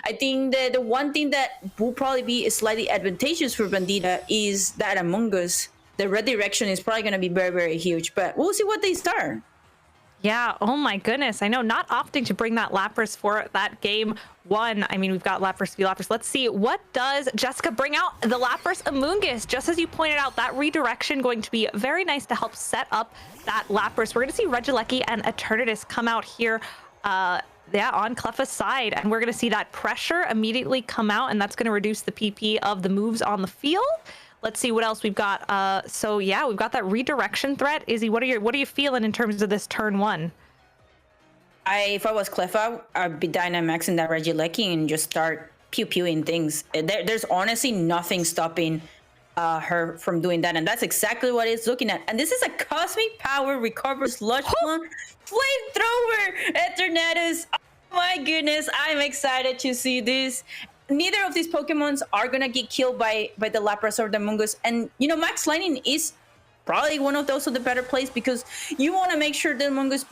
I think that the one thing that will probably be slightly advantageous for Bandita is that Among Us, the redirection is probably going to be very, very huge. But we'll see what they start. Yeah, oh my goodness. I know, not opting to bring that Lapras for that game one. I mean, we've got Lapras v Lapras. Let's see, what does Jessica bring out? The Lapras Amoonguss, just as you pointed out, that redirection going to be very nice to help set up that Lapras. We're going to see Regieleki and Eternatus come out here, yeah, on Cleffa's side, and we're going to see that pressure immediately come out, and that's going to reduce the PP of the moves on the field. Let's see what else we've got. So yeah, we've got that redirection threat. Izzy, what are you feeling in terms of this turn one? If I was Cleffa, I'd be Dynamaxing that Regieleki and just start pew-pewing things. There's honestly nothing stopping her from doing that, and that's exactly what it's looking at. And this is a Cosmic Power Recover Sludge Bomb Flamethrower Eternatus. Oh my goodness, I'm excited to see this. Neither of these Pokemons are gonna get killed by the Lapras or the Amoonguss, and you know, Max Lightning is probably one of those of the better plays because you want to make sure the Amoonguss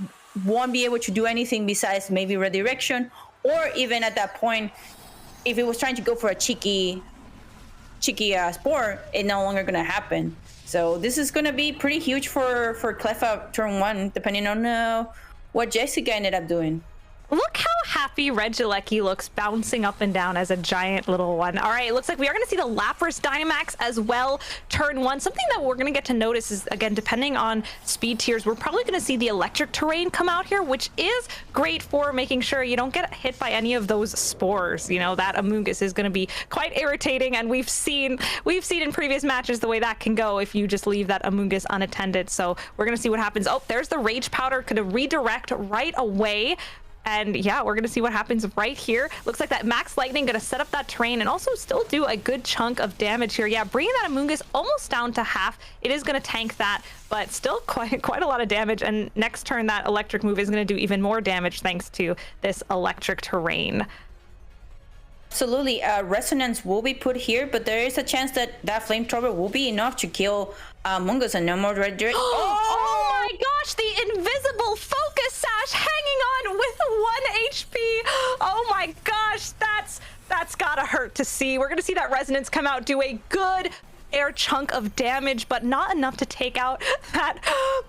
won't be able to do anything besides maybe redirection, or even at that point, if it was trying to go for a cheeky Spore, it's no longer gonna happen. So this is gonna be pretty huge for Cleffa turn one, depending on what Jessica ended up doing. Look how happy Regieleki looks bouncing up and down as a giant little one. All right, it looks like we are going to see the Lapras Dynamax as well turn one. Something that we're going to get to notice is, again, depending on speed tiers, we're probably going to see the electric terrain come out here, which is great for making sure you don't get hit by any of those spores. You know, that Amoonguss is going to be quite irritating, and we've seen in previous matches the way that can go if you just leave that Amoonguss unattended. So we're going to see what happens. Oh, there's the Rage Powder, going to redirect right away. And yeah, we're going to see what happens right here. Looks like that Max Lightning going to set up that terrain and also still do a good chunk of damage here. Yeah, bringing that Amoonguss almost down to half. It is going to tank that, but still quite a lot of damage. And next turn, that electric move is going to do even more damage thanks to this electric terrain. Absolutely. Resonance will be put here, but there is a chance that that Flamethrower will be enough to kill Amoonguss and no more red direct. Oh my gosh, the invisible focus sash hanging on with 1 HP. Oh my gosh, that's gotta hurt to see. We're gonna see that Resonance come out, do a good air chunk of damage, but not enough to take out that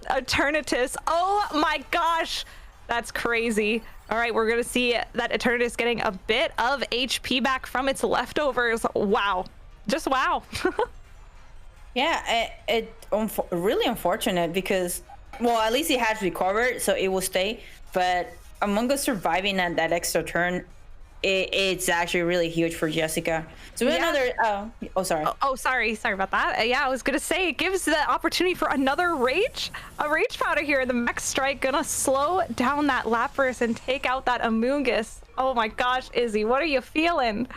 Eternatus. Oh my gosh, that's crazy. All right, we're gonna see that Eternatus getting a bit of HP back from its leftovers. Wow, just wow. Yeah, really unfortunate because, well, at least it has recovered, so it will stay. But Among Us surviving at that extra turn, it's actually really huge for Jessica. So yeah. Another, sorry about that. Yeah, I was gonna say it gives the opportunity for another rage powder here. The Max Strike gonna slow down that Lapras and take out that Amoonguss. Oh my gosh, Izzy, what are you feeling?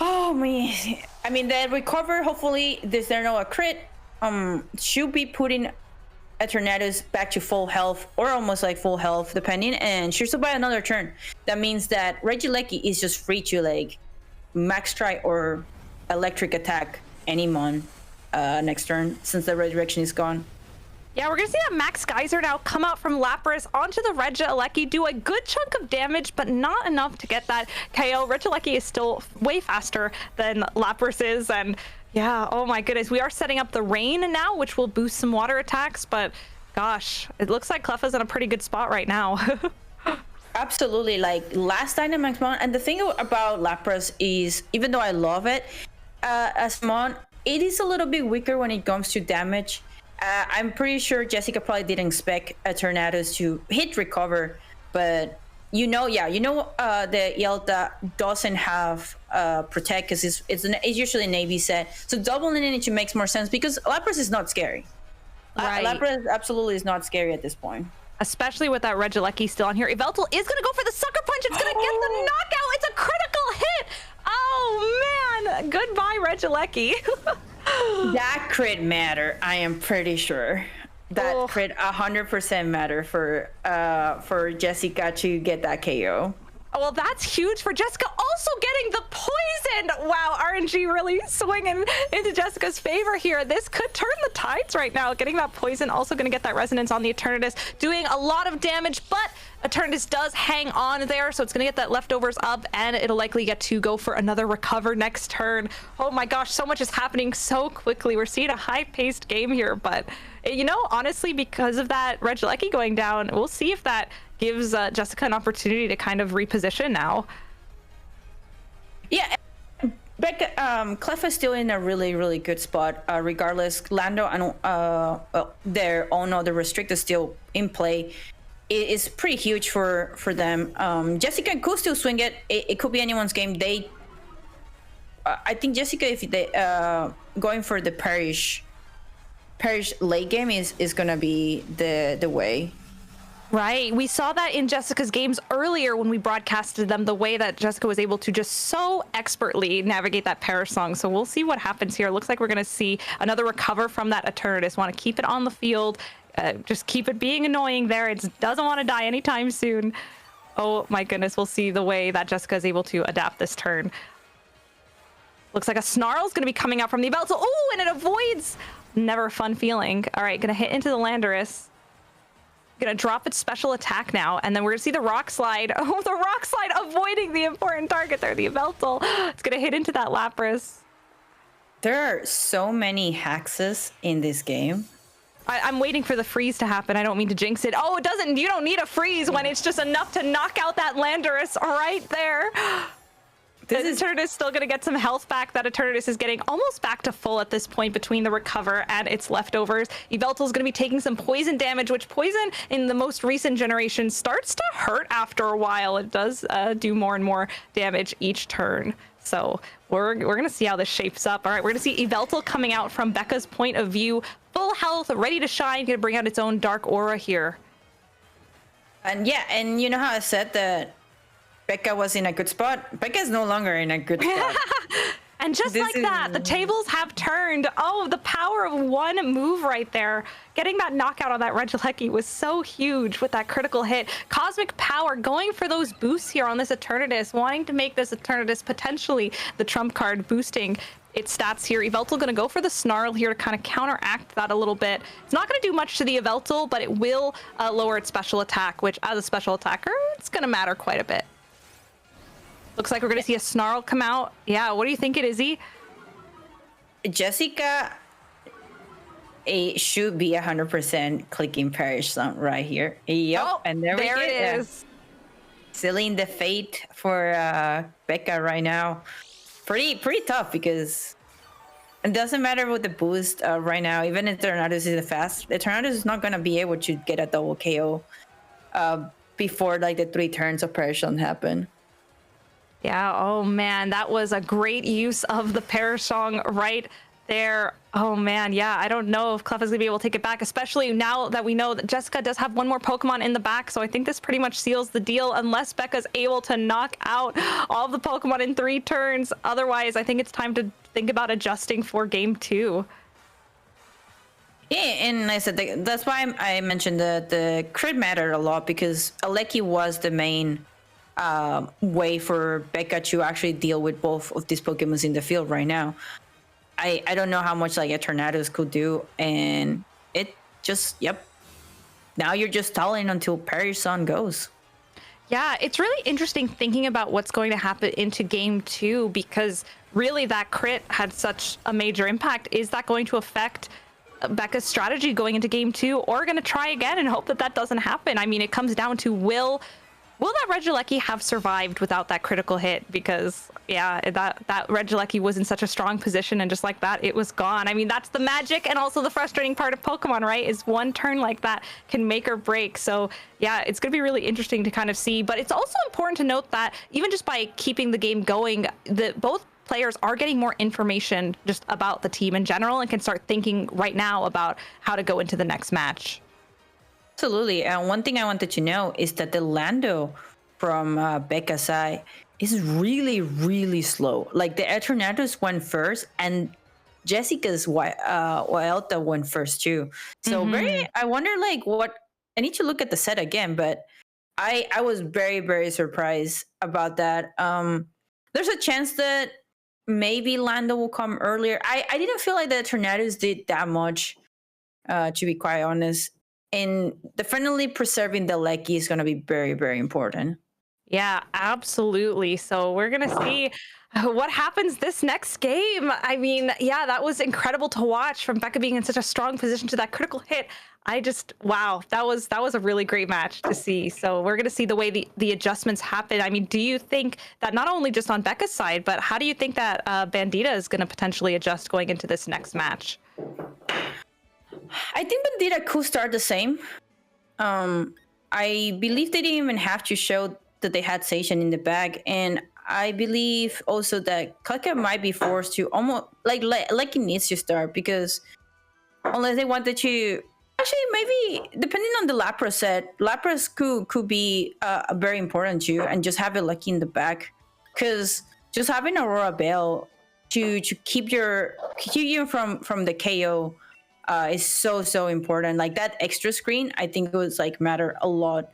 Oh man, I mean that recover. Hopefully, there's no crit. Should be putting Eternatus back to full health or almost like full health, depending. And she'll survive another turn. That means that Regieleki is just free to like max try or electric attack anyone next turn since the redirection is gone. Yeah, we're gonna see that Max Geyser now come out from Lapras onto the Regieleki, do a good chunk of damage, but not enough to get that KO. Regieleki is still way faster than Lapras is, and yeah, oh my goodness. We are setting up the rain now, which will boost some water attacks, but gosh, it looks like Cleffa's in a pretty good spot right now. Absolutely, like last Dynamax Mon, and the thing about Lapras is, even though I love it as Mon, it is a little bit weaker when it comes to damage. I'm pretty sure Jessica probably didn't expect Eternatus to hit recover, but the Yelta doesn't have protect because it's usually a Navy set, so doubling it makes more sense because Lapras is not scary. Right. Lapras absolutely is not scary at this point, especially with that Regieleki still on here. Yveltal is gonna go for the sucker punch. It's gonna get the knockout. It's a critical hit. Oh man, goodbye Regieleki. That crit matter, I am pretty sure. That crit 100% matter for Jessica to get that KO. Oh, well, that's huge for Jessica. Also getting the poison. Wow, RNG really swinging into Jessica's favor here. This could turn the tides right now. Getting that poison, also going to get that resonance on the Eternatus, doing a lot of damage, but Eternatus does hang on there, so it's going to get that leftovers up, and it'll likely get to go for another recover next turn. Oh my gosh, so much is happening so quickly. We're seeing a high-paced game here, but, you know, honestly, because of that Regieleki going down, we'll see if that gives Jessica an opportunity to kind of reposition now. Yeah, Bekah, Clef is still in a really, really good spot. Regardless, Lando and their own other restrict is still in play. It is pretty huge for them. Jessica could still swing it. It could be anyone's game. I think Jessica, if they going for the Parish late game is gonna be the way. Right. We saw that in Jessica's games earlier when we broadcasted them, the way that Jessica was able to just so expertly navigate that Parish song. So we'll see what happens here. Looks like we're going to see another recover from that Eternatus. Want to keep it on the field. Just keep it being annoying there. It doesn't want to die anytime soon. Oh my goodness. We'll see the way that Jessica is able to adapt this turn. Looks like a Snarl is going to be coming out from the belt. Oh, and it avoids. Never a fun feeling. All right. Going to hit into the Landorus. Gonna drop its special attack now, and then we're gonna see the rock slide. Oh, the rock slide avoiding the important target there, the Yveltal. It's gonna hit into that Lapras. There are so many hexes in this game. I'm waiting for the freeze to happen. I don't mean to jinx it. Oh, it doesn't. You don't need a freeze when it's just enough to knock out that Landorus right there. This Eternatus still going to get some health back. That Eternatus is getting almost back to full at this point between the recover and its leftovers. Yveltal is going to be taking some poison damage, which poison in the most recent generation starts to hurt after a while. It does do more and more damage each turn. So we're going to see how this shapes up. All right, we're going to see Yveltal coming out from Bekah's point of view. Full health, ready to shine, going to bring out its own dark aura here. And yeah, and you know how I said that Bekah was in a good spot? Bekah's no longer in a good spot. And just like that, the tables have turned. Oh, the power of one move right there. Getting that knockout on that Regieleki was so huge with that critical hit. Cosmic Power going for those boosts here on this Eternatus, wanting to make this Eternatus potentially the trump card, boosting its stats here. Yveltal going to go for the Snarl here to kind of counteract that a little bit. It's not going to do much to the Yveltal, but it will lower its special attack, which as a special attacker, it's going to matter quite a bit. Looks like we're going to see a Snarl come out. Yeah, what do you think it is, Izzy? Jessica, it should be 100% clicking Parish Song right here. Yep, oh, and there it is. Sealing the fate for Bekah right now. Pretty tough because it doesn't matter with the boost right now. Even if Eternatus is fast, Eternatus is not going to be able to get a double KO before like the 3 turns of Parish Song happen. Yeah, oh man, that was a great use of the Parish Song right there. Oh man, yeah, I don't know if Clef is gonna be able to take it back, especially now that we know that Jessica does have one more Pokemon in the back, so I think this pretty much seals the deal unless Bekah's able to knock out all of the Pokemon in 3 turns. Otherwise, I think it's time to think about adjusting for game 2. Yeah, and I said that's why I mentioned that the crit mattered a lot because Aleki was the main way for Bekah to actually deal with both of these Pokemon in the field right now. I don't know how much like Eternatus could do, and it just, yep. Now you're just stalling until Parish Song goes. Yeah, it's really interesting thinking about what's going to happen into game 2 because really that crit had such a major impact. Is that going to affect Bekah's strategy going into game 2, or going to try again and hope that that doesn't happen? I mean, it comes down to will that Regieleki have survived without that critical hit? Because yeah, that Regieleki was in such a strong position, and just like that, it was gone. I mean, that's the magic and also the frustrating part of Pokemon, right? Is one turn like that can make or break. So yeah, it's going to be really interesting to kind of see. But it's also important to note that even just by keeping the game going, that both players are getting more information just about the team in general and can start thinking right now about how to go into the next match. Absolutely. And one thing I wanted to know is that the Lando from Bekah's side is really, really slow. Like the Eternatus went first, and Jessica's Wylta went first too. So I wonder like what, I need to look at the set again, but I was very, very surprised about that. There's a chance that maybe Lando will come earlier. I didn't feel like the Tornadoes did that much, to be quite honest. And definitely preserving the Lecky is going to be very, very important. Yeah, absolutely. So we're going to see what happens this next game. I mean, yeah, that was incredible to watch from Bekah being in such a strong position to that critical hit. I just, wow, that was a really great match to see. So we're going to see the way the adjustments happen. I mean, do you think that not only just on Bekah's side, but how do you think that Bandita is going to potentially adjust going into this next match? I think Bandita could start the same. I believe they didn't even have to show that they had Station in the bag, and I believe also that Kaka might be forced to almost like he needs to start, because unless they wanted to, actually maybe depending on the Lapras set, Lapras could be very important too, and just have it Lucky in the back, because just having Aurora Bell to keep you from the KO is so important. Like that extra screen, I think it was like matter a lot.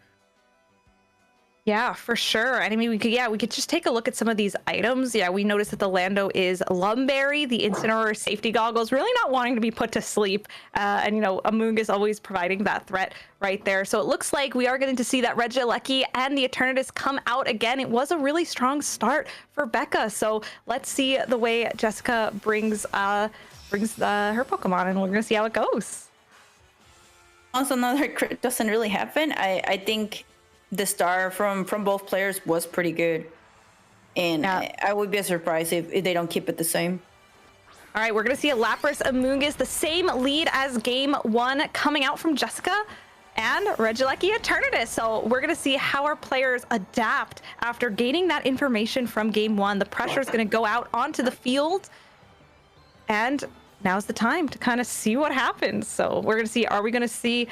Yeah, for sure. And I mean, we could just take a look at some of these items. Yeah, we noticed that the Lando is Lumberry, the Incineroar safety goggles, really not wanting to be put to sleep. And, you know, Amoonguss is always providing that threat right there. So it looks like we are getting to see that Regieleki and the Eternatus come out again. It was a really strong start for Bekah. So let's see the way Jessica brings her Pokemon, and we're going to see how it goes. Also, another crit doesn't really happen. I think the star from both players was pretty good, and yeah. I would be surprised if they don't keep it the same. All right, we're gonna see a Lapras Amoonguss, the same lead as game one, coming out from Jessica and Regieleki Eternatus. So we're gonna see how our players adapt after gaining that information from game one. The pressure is gonna go out onto the field, and now's the time to kind of see what happens. So we're gonna see, are we gonna see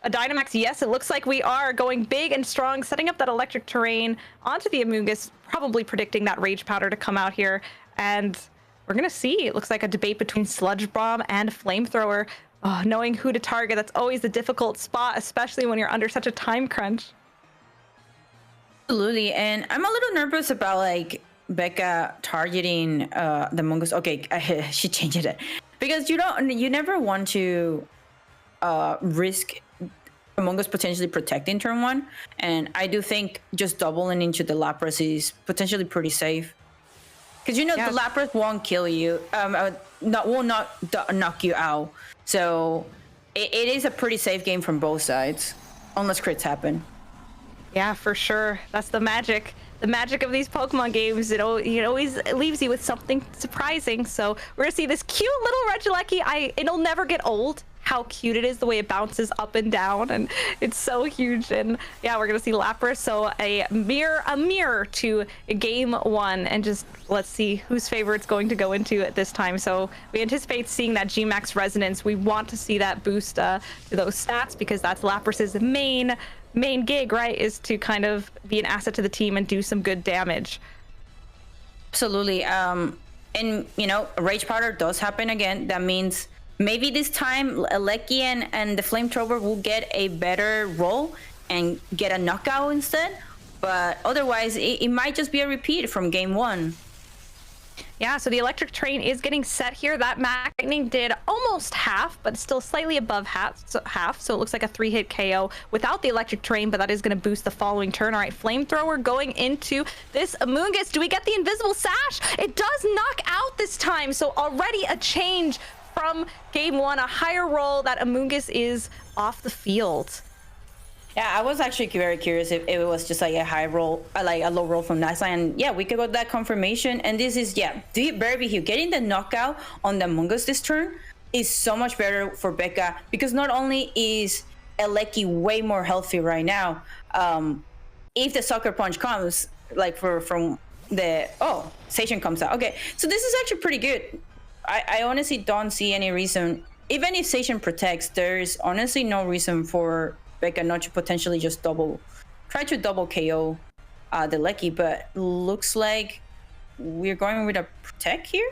a Dynamax? Yes, it looks like we are going big and strong, setting up that electric terrain onto the Amoonguss, probably predicting that Rage Powder to come out here. And we're going to see, it looks like a debate between Sludge Bomb and Flamethrower. Oh, knowing who to target, that's always the difficult spot, especially when you're under such a time crunch. Absolutely, and I'm a little nervous about like Bekah targeting the Amoonguss. Okay, she changed it. Because you never want to risk Amoonguss potentially protecting turn one, and I do think just doubling into the Lapras is potentially pretty safe, because the Lapras won't kill you, will not knock you out. So it is a pretty safe game from both sides, unless crits happen. Yeah, for sure. That's the magic. The magic of these Pokemon games, it always leaves you with something surprising. So we're gonna see this cute little Regieleki. It'll never get old. How cute it is, the way it bounces up and down, and it's so huge. And yeah, we're gonna see Lapras, so a mirror to game one, and just let's see whose favorite it's going to go into at this time. So we anticipate seeing that Gmax resonance. We want to see that boost to those stats, because that's Lapras's main gig, right, is to kind of be an asset to the team and do some good damage. Absolutely. And Rage Powder does happen again. That means maybe this time Lecky and the Flamethrower will get a better roll and get a knockout instead. But otherwise, it might just be a repeat from game one. Yeah, so the electric train is getting set here. That Lightning did almost half, but still slightly above half. So it looks like a 3-hit KO without the electric train, but that is going to boost the following turn. All right, Flamethrower going into this Amoonguss. Do we get the invisible sash? It does knock out this time. So already a change from game one, a higher roll. That Amoonguss is off the field. Yeah, I was actually very curious if it was just like a high roll, like a low roll from that side. And yeah, we could get that confirmation. And this is, very big here. Getting the knockout on the Amoonguss this turn is so much better for Bekah, because not only is Eleki way more healthy right now, if the Sucker Punch comes, like from the, Station comes out. Okay, so this is actually pretty good. I honestly don't see any reason, even if Station protects, there's honestly no reason for Bekah not to potentially just try to double KO the Lecky, but looks like we're going with a protect here.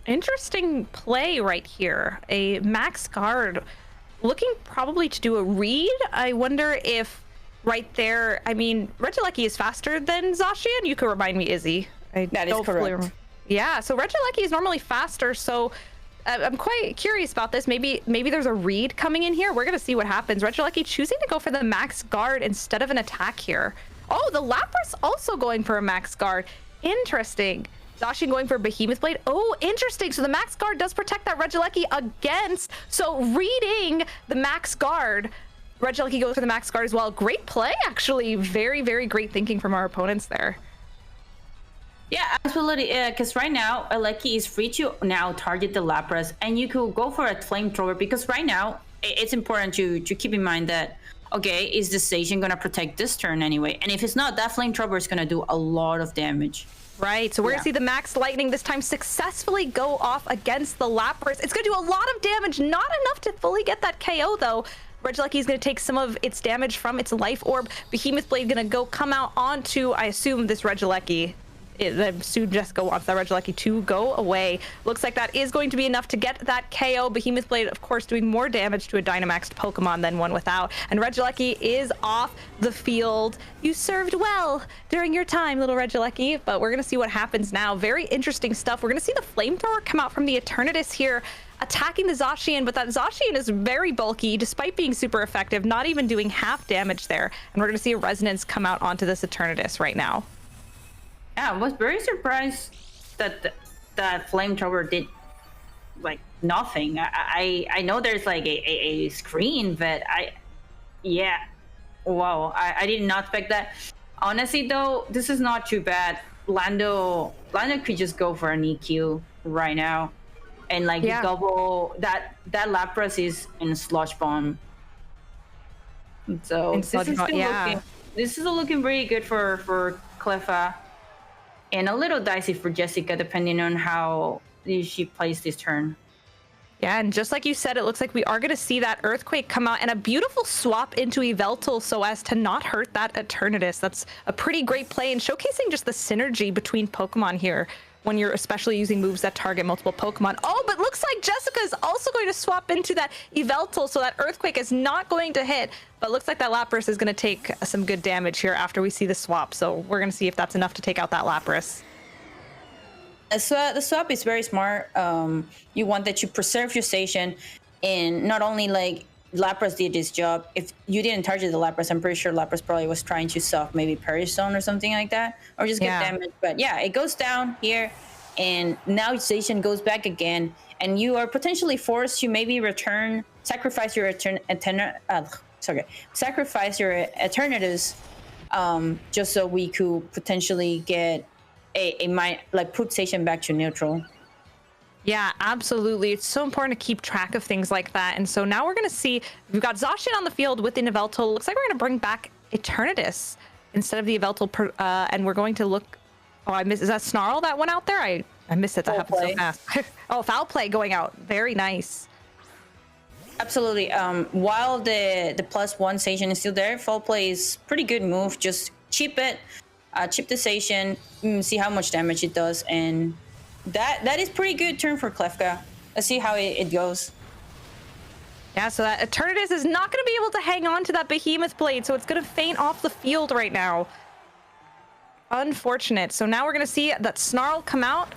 Interesting play right here. A max guard looking probably to do a read. I wonder if right there. I mean, Regieleki is faster than Zacian. You could remind me, Izzy. That is correct. Yeah, so Regieleki is normally faster, so I'm quite curious about this. Maybe there's a read coming in here. We're going to see what happens. Regieleki choosing to go for the max guard instead of an attack here. Oh, the Lapras also going for a max guard. Interesting. Zacian going for Behemoth Blade. Oh, interesting. So the max guard does protect that Regieleki against. So reading the max guard, Regieleki goes for the max guard as well. Great play, actually. Very, very great thinking from our opponents there. Yeah, absolutely. Because right now, Aleki is free to now target the Lapras, and you could go for a flamethrower. Because right now, it's important to keep in mind that, okay, is the Zacian going to protect this turn anyway? And if it's not, that flamethrower is going to do a lot of damage. Right, so we're gonna see the max lightning this time successfully go off against the Lapras. It's gonna do a lot of damage, not enough to fully get that KO though. Regieleki is gonna take some of its damage from its life orb. Behemoth Blade gonna come out onto, I assume, this Regieleki. Soon Jessica wants that Regieleki to go away. Looks like that is going to be enough to get that KO. Behemoth Blade, of course, doing more damage to a Dynamaxed Pokemon than one without. And Regieleki is off the field. You served well during your time, little Regieleki. But we're going to see what happens now. Very interesting stuff. We're going to see the Flamethrower come out from the Eternatus here, attacking the Zacian. But that Zacian is very bulky, despite being super effective, not even doing half damage there. And we're going to see a Resonance come out onto this Eternatus right now. Yeah, I was very surprised that that flamethrower did like nothing. I know there's like a screen, but wow, I did not expect that. Honestly though, this is not too bad. Lando could just go for an EQ right now, and like double that Lapras is in a Sludge Bomb. So this is looking pretty good for Cleffa. And a little dicey for Jessica, depending on how she plays this turn. Yeah, and just like you said, it looks like we are going to see that Earthquake come out and a beautiful swap into Yveltal so as to not hurt that Eternatus. That's a pretty great play and showcasing just the synergy between Pokemon here when you're especially using moves that target multiple Pokemon. Oh, but looks like Jessica is also going to swap into that Yveltal, so that Earthquake is not going to hit. But looks like that Lapras is going to take some good damage here after we see the swap. So we're going to see if that's enough to take out that Lapras. So the swap is very smart. You want that you preserve your station, and not only like Lapras did his job. If you didn't target the Lapras, I'm pretty sure Lapras probably was trying to soft maybe Perish Zone or something like that, or just get damage. But yeah, it goes down here, and now station goes back again, and you are potentially forced to maybe sacrifice your Eternatus, just so we could potentially get put station back to neutral. Yeah, absolutely. It's so important to keep track of things like that. And so now we're going to see, we've got Zacian on the field with the Yveltal. Looks like we're going to bring back Eternatus instead of the Yveltal, and we're going to look. Oh, I missed. Is that Snarl that went out there? I missed it. That happened so fast. Oh, foul play going out. Very nice. Absolutely. While the +1 station is still there, foul play is pretty good move. Just chip it, chip the station, see how much damage it does, and that is pretty good turn for Klefka. Let's see how it goes. Yeah, so that Eternatus is not going to be able to hang on to that Behemoth Blade, so it's going to faint off the field right now. Unfortunate. So now we're going to see that Snarl come out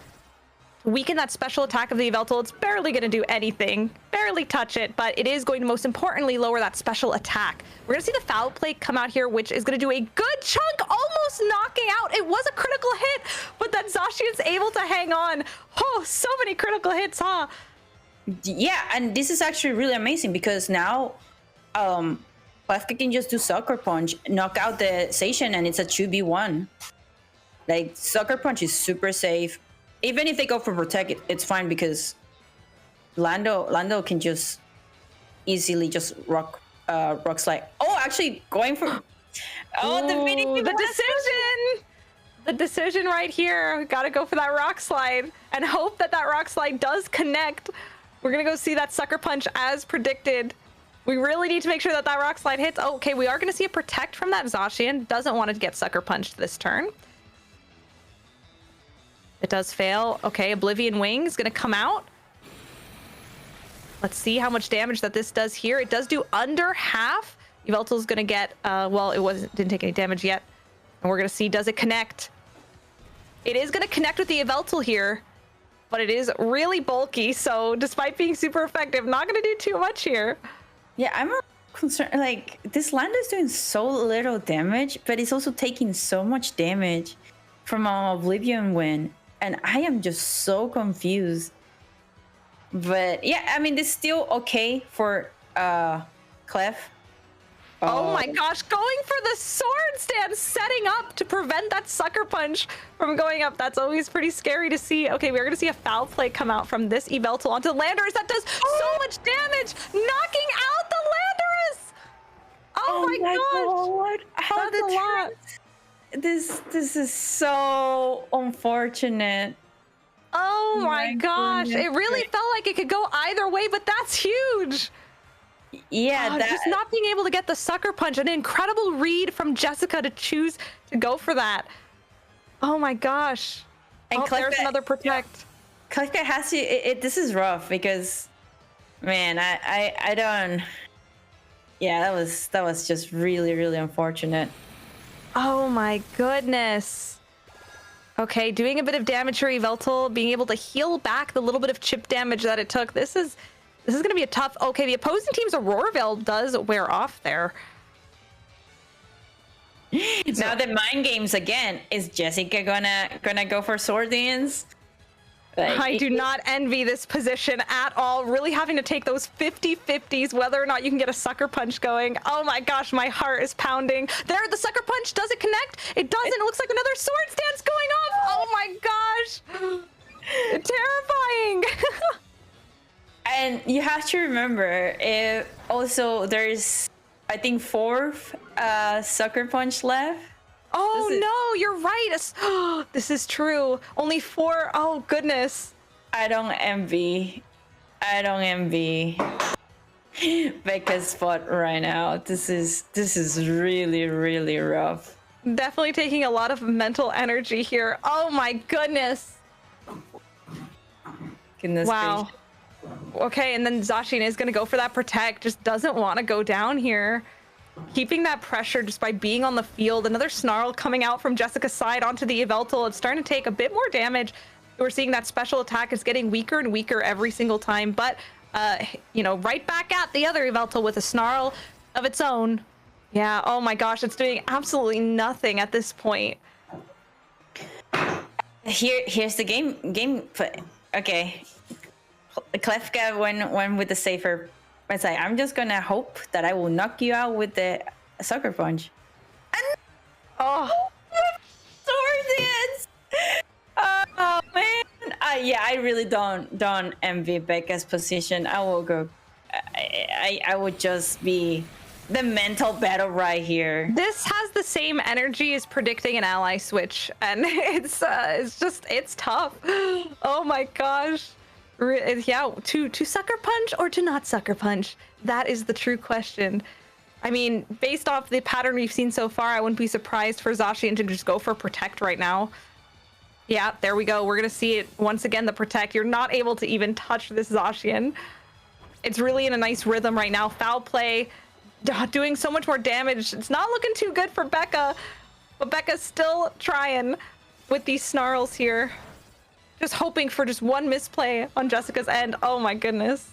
to weaken that special attack of the Yveltal. It's barely going to do anything, barely touch it, but it is going to most importantly lower that special attack. We're going to see the foul play come out here, which is going to do a good chunk, almost knocking out. It was a critical hit, but that Zacian's able to hang on. Oh, so many critical hits, huh? Yeah, and this is actually really amazing because now Klefka can just do Sucker Punch, knock out the Zacian, and it's a 2v1. Like, Sucker Punch is super safe. Even if they go for Protect, it's fine because Lando can just easily just rock slide. Oh, actually going for the decision right here. Gotta go for that rock slide and hope that rock slide does connect. We're gonna go see that Sucker Punch as predicted. We really need to make sure that rock slide hits. Oh, okay, we are gonna see a Protect from that Zacian. Doesn't want to get Sucker Punched this turn. It does fail. Okay, Oblivion Wing is gonna come out. Let's see how much damage that this does here. It does do under half. Yveltal's gonna get, well, didn't take any damage yet. And we're gonna see, does it connect? It is gonna connect with the Yveltal here, but it is really bulky. So despite being super effective, not gonna do too much here. Yeah, I'm concerned. Like, this land is doing so little damage, but it's also taking so much damage from an Oblivion win. And I am just so confused. But yeah, I mean, this is still okay for Clef. Oh my gosh, going for the sword stance, setting up to prevent that sucker punch from going up. That's always pretty scary to see. Okay, we're gonna see a foul play come out from this Yveltal onto Landorus. That does so much damage, knocking out the Landorus. Oh my gosh, How that's a lot. This is so unfortunate. Oh my gosh, goodness. it really felt like it could go either way, but that's huge. Yeah, Just not being able to get the sucker punch. An incredible read from Jessica to choose to go for that. Oh my gosh. And there's another protect. Bekah has to. This is rough because, man, I don't. Yeah, that was just really unfortunate. Oh my goodness. Okay, doing a bit of damage for Yveltal, being able to heal back the little bit of chip damage that it took. This is going to be a tough... Okay, the opposing team's Aurora Veil does wear off there. Now the mind games again. Is Jessica gonna go for sword dance? Like, I do not envy this position at all. Really having to take those 50-50s, whether or not you can get a sucker punch going. Oh my gosh, my heart is pounding. There, the sucker punch, does it connect? It doesn't. It looks like another sword stance going off. Oh my gosh. Terrifying. And you have to remember, also there's, I think, 4 sucker punch left. Oh no, you're right. This is true. Only 4. Oh goodness. I don't envy Bekah's spot right now. This is really rough. Definitely taking a lot of mental energy here. Oh my goodness. Goodness Wow. gracious. Okay, and then Zacian is going to go for that protect. Just doesn't want to go down here. Keeping that pressure just by being on the field. Another snarl coming out from Jessica's side onto the Yveltal. It's starting to take a bit more damage. We're seeing that special attack is getting weaker and weaker every single time. But, you know, right back at the other Yveltal with a snarl of its own. Yeah, oh my gosh, it's doing absolutely nothing at this point. Here's the game. Okay. Klefka went with the safer. It's like, I'm just gonna hope that I will knock you out with the sucker punch. And sword dance. Oh man. Yeah, I really don't envy Bekah's position. I will go. I would just be the mental battle right here. This has the same energy as predicting an ally switch, and it's tough. Oh my gosh. Yeah, to sucker punch or to not sucker punch? That is the true question. I mean, based off the pattern we've seen so far, I wouldn't be surprised for Zacian to just go for protect right now. Yeah, there we go. We're gonna see it once again, the protect. You're not able to even touch this Zacian. It's really in a nice rhythm right now. Foul play, doing so much more damage. It's not looking too good for Bekah, but Bekah's still trying with these snarls here. Just hoping for just one misplay on Jessica's end. Oh my goodness.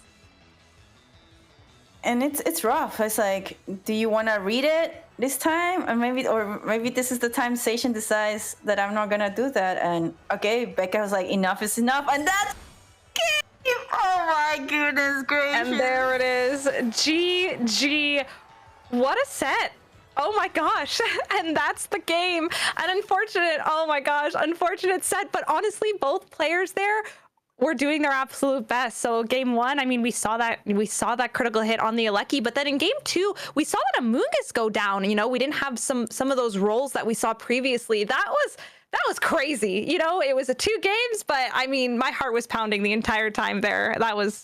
And it's rough. It's like, do you want to read it this time? Or maybe this is the time Zacian decides that I'm not gonna do that. And okay, Bekah was like, enough is enough, and that's game. Oh my goodness gracious. And there it is. GG. What a set. Oh my gosh. And that's the game. An unfortunate, oh my gosh, unfortunate set. But honestly, both players there were doing their absolute best. So game 1, I mean, we saw that critical hit on the Alecki, but then in game 2, we saw that Amoonguss go down. You know, we didn't have some of those rolls that we saw previously. That was crazy. You know, it was a 2 games, but I mean, my heart was pounding the entire time there. That was